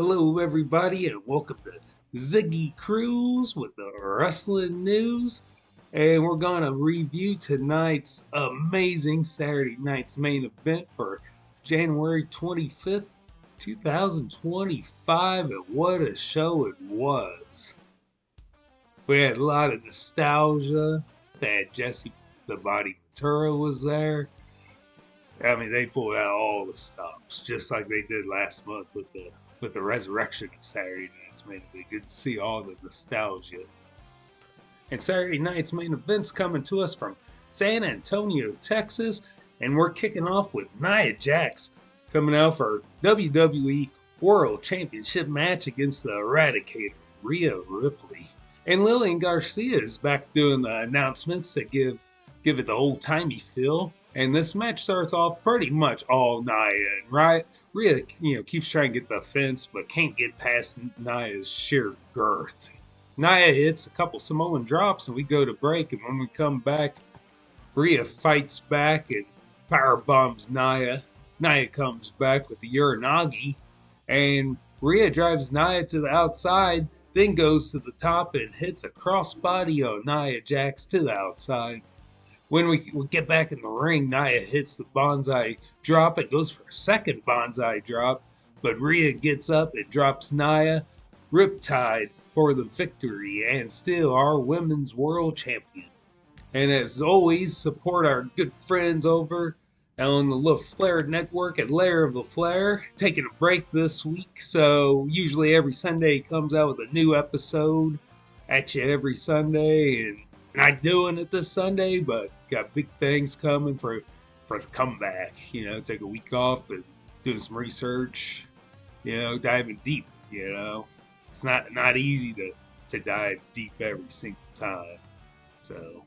Hello, everybody, and welcome to Ziggy Cruze with the wrestling news. And we're going to review tonight's amazing Saturday night's main event for January 25th, 2025. And what a show it was! We had a lot of nostalgia. They had Jesse the Body Ventura was there. I mean, they pulled out all the stops, just like they did last month with the resurrection of Saturday Night's Main Event. Good to see all the nostalgia. And Saturday Night's Main Event's coming to us from San Antonio, Texas, and we're kicking off with Nia Jax coming out for WWE World Championship match against the Eradicator, Rhea Ripley. And Lillian Garcia is back doing the announcements to give it the old-timey feel. And this match starts off pretty much all Nia, and right? Rhea, keeps trying to get the fence, but can't get past Nia's sheer girth. Nia hits a couple Samoan drops, and we go to break. And when we come back, Rhea fights back and power bombs Nia. Nia comes back with the Uranagi, and Rhea drives Nia to the outside, then goes to the top and hits a crossbody on Nia Jax to the outside. When we get back in the ring, Nia hits the bonsai drop. It goes for a second bonsai drop, but Rhea gets up and drops Nia, riptide for the victory, and still our women's world champion. And as always, support our good friends over on the LaFlair Network at Lair of LaFlair. Taking a break this week, so usually every Sunday he comes out with a new episode at you every Sunday, and not doing it this Sunday, but got big things coming for the comeback. Take a week off and doing some research. Diving deep. It's not easy to dive deep every single time. So,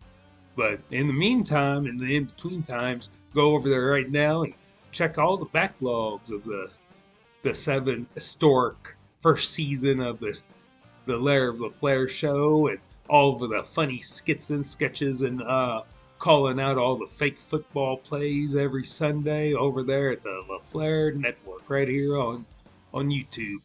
but in the meantime, in the in between times, go over there right now and check all the backlogs of the 7 historic first season of the Lair of LaFlair show, and all of the funny skits and sketches, and calling out all the fake football plays every Sunday over there at the LaFlair Network right here on YouTube.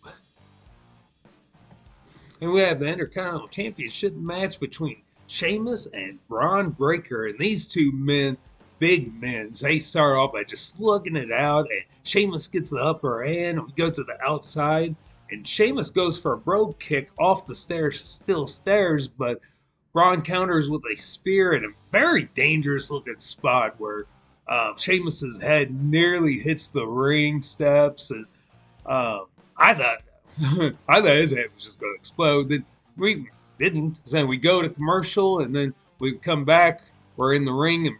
And we have the Intercontinental Championship match between Sheamus and Braun Breaker. And these two men, big men, they start off by just slugging it out, and Sheamus gets the upper hand. We go to the outside, and Sheamus goes for a brogue kick off the stairs, still stairs, but Braun counters with a spear in a very dangerous looking spot where Sheamus's head nearly hits the ring steps, and I thought his head was just going to explode. Then we didn't. Then we go to commercial, and then we come back. We're in the ring, and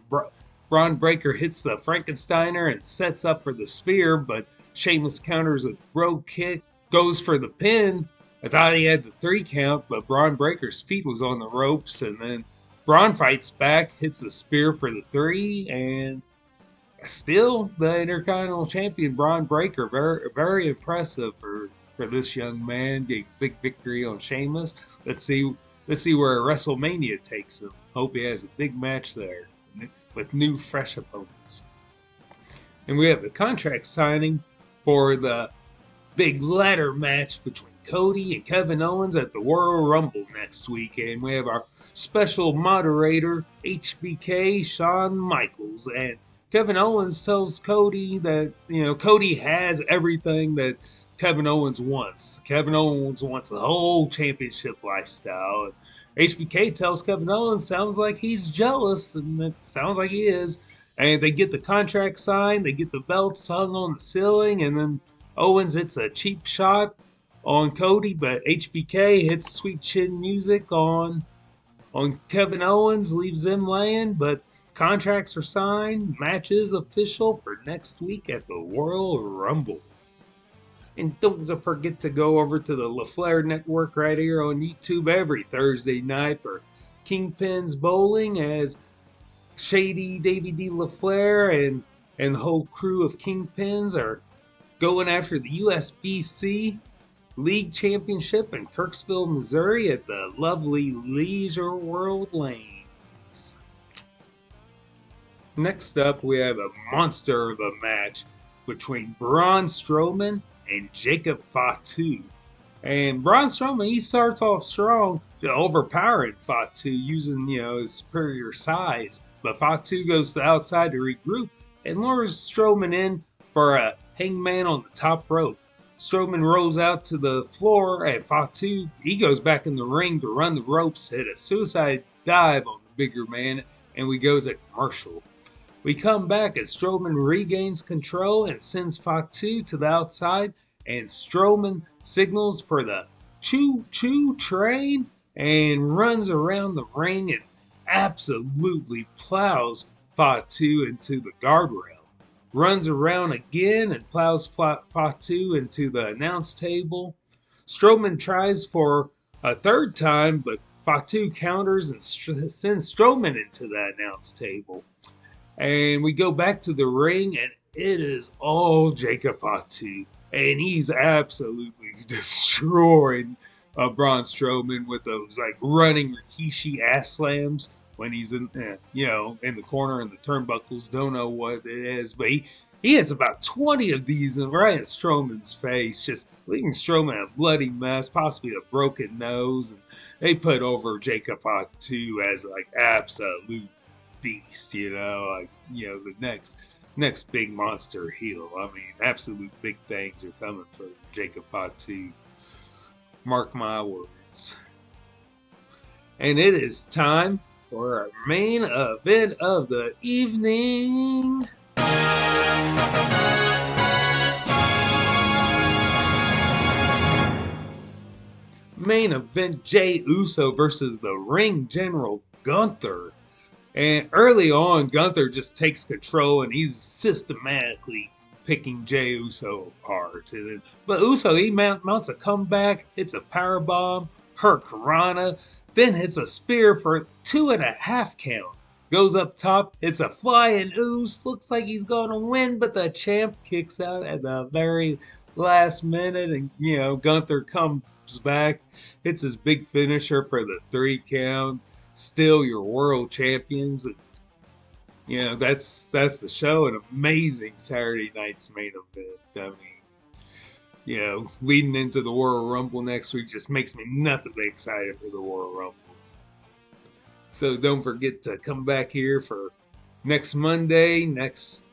Braun Breaker hits the Frankensteiner and sets up for the spear, but Sheamus counters a brogue kick, goes for the pin. I thought he had the 3 count, but Braun Breaker's feet was on the ropes, and then Braun fights back, hits the spear for the 3, and still the Intercontinental Champion Braun Breaker. Very, very impressive for this young man, getting big victory on Sheamus. Let's see where WrestleMania takes him. Hope he has a big match there with new, fresh opponents. And we have the contract signing for the big ladder match between Cody and Kevin Owens at the Royal Rumble next week. And we have our special moderator, HBK Shawn Michaels. And Kevin Owens tells Cody that, Cody has everything that Kevin Owens wants. Kevin Owens wants the whole championship lifestyle. And HBK tells Kevin Owens sounds like he's jealous, and it sounds like he is. And they get the contract signed, they get the belts hung on the ceiling, and then Owens hits a cheap shot on Cody, but HBK hits sweet chin music on Kevin Owens, leaves him laying, but contracts are signed, match is official for next week at the Royal Rumble. And don't forget to go over to the LaFlair Network right here on YouTube every Thursday night for Kingpins Bowling, as Shady Davey D. LaFlair and the whole crew of Kingpins are going after the USBC League Championship in Kirksville, Missouri at the lovely Leisure World Lanes. Next up, we have a monster of a match between Braun Strowman and Jacob Fatu. And Braun Strowman, he starts off strong, overpowering Fatu using, his superior size. But Fatu goes to the outside to regroup and lures Strowman in for a hangman on the top rope. Strowman rolls out to the floor and Fatu, he goes back in the ring to run the ropes, hit a suicide dive on the bigger man, and we go to commercial. We come back as Strowman regains control and sends Fatu to the outside, and Strowman signals for the choo-choo train and runs around the ring and absolutely plows Fatu into the guardrail. Runs around again and plows Fatu into the announce table. Strowman tries for a third time, but Fatu counters and sends Strowman into the announce table. And we go back to the ring, and it is all Jacob Fatu. And he's absolutely destroying Braun Strowman with those running Rikishi ass slams when he's in the corner and the turnbuckles. Don't know what it is, but he hits about 20 of these right in Strowman's face, just leaving Strowman a bloody mess, possibly a broken nose. And they put over Jacob Fatu as absolute beast, the next big monster heel. I mean, absolute big things are coming for Jacob Fatu. Mark my words. And it is time for our main event of the evening. Main event, Jey Uso versus the Ring General Gunther. And early on, Gunther just takes control and he's systematically picking Jey Uso apart. But Uso, he mounts a comeback, hits a powerbomb, Hurricanrana, then hits a spear for 2.5 count. Goes up top, it's a flying Oos, looks like he's going to win, but the champ kicks out at the very last minute, and Gunther comes back, hits his big finisher for the 3 count. Still your world champions. And, that's the show. An amazing Saturday night's main event. I mean, leading into the Royal Rumble next week just makes me nothing but excited for the Royal Rumble. So don't forget to come back here for next Monday, next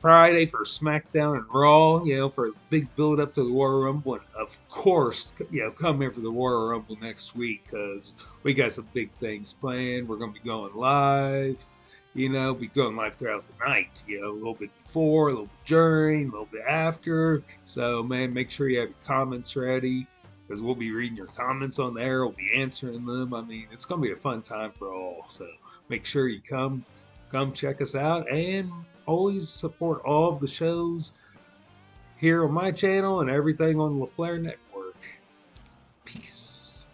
Friday for SmackDown and Raw, for a big build up to the Royal Rumble. And of course, come here for the Royal Rumble next week because we got some big things planned. We're going to be going live, be going live throughout the night, a little bit before, a little bit during, a little bit after. So, man, make sure you have your comments ready because we'll be reading your comments on the air. We'll be answering them. I mean, it's going to be a fun time for all. So make sure you come check us out and always support all of the shows here on my channel and everything on the LaFlair Network. Peace.